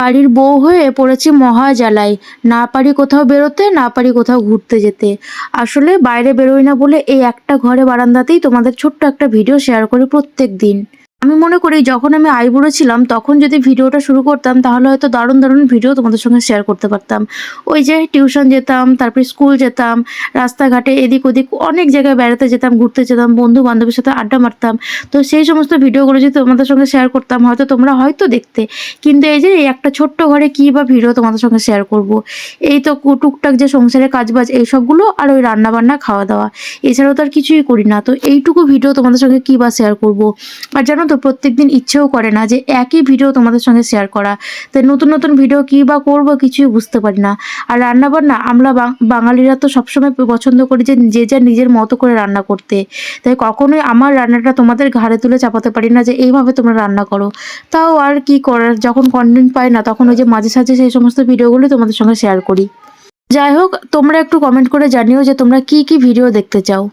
বাড়ির বউ হয়ে পড়েছি মহা জ্বালায়। না পারি কোথাও বেরোতে, না পারি কোথাও ঘুরতে যেতে। আসলে বাইরে বেরোই না বলে এই একটা ঘরে বারান্দাতেই তোমাদের ছোট্ট একটা ভিডিও শেয়ার করি প্রত্যেকদিন। আমি মনে করি যখন আমি আইবুড়ো ছিলাম তখন যদি ভিডিওটা শুরু করতাম তাহলে হয়তো দারুণ, দারুণ ভিডিও তোমাদের সঙ্গে শেয়ার করতে পারতাম। ওই যে টিউশন যেতাম, তারপরে স্কুল যেতাম, রাস্তাঘাটে এদিক ওদিক অনেক জায়গায় বেড়াতে যেতাম, ঘুরতে যেতাম, বন্ধু-বান্ধবের সাথে আড্ডা মারতাম। তো সেই সমস্ত ভিডিওগুলো যদি তোমাদের সঙ্গে শেয়ার করতাম হয়তো তোমরা হয়তো দেখতে। কিন্তু এই যে এই একটা ছোট্ট ঘরে কি বা ভিডিও তোমাদের সঙ্গে শেয়ার করব। এই তো টুকটাক যে সংসারের কাজবাজ এইসবগুলো আর ওই রান্না-বান্না, খাওয়া-দাওয়া। এছাড়াও তো আর কিছুই করি না। তো এইটুকু ভিডিও তোমাদের সঙ্গে কি বা শেয়ার করব। আর জানো তো প্রত্যেকদিন ইচ্ছেও করে না যে একই ভিডিও তোমাদের সঙ্গে শেয়ার করা। তাই নতুন, নতুন ভিডিও কি বা করব কিছুই বুঝতে পারি না। আর রান্না-বান্না আমরা বাঙালিরা তো সবসময় পছন্দ করি যে যে যার নিজের মতো করে রান্না করতে। তাই কখনোই আমার রান্নাটা তোমাদের ঘাড়ে তুলে চাপাতে পারি না যে এইভাবে তোমরা রান্না করো। তাও আর কি করার, যখন কনটেন্ট পাই না তখন ওই যে মাঝে সাঝে সেই সমস্ত ভিডিওগুলো তোমাদের সঙ্গে শেয়ার করি। যাই হোক, তোমরা একটু কমেন্ট করে জানিও যে তোমরা কি, কি ভিডিও দেখতে চাও।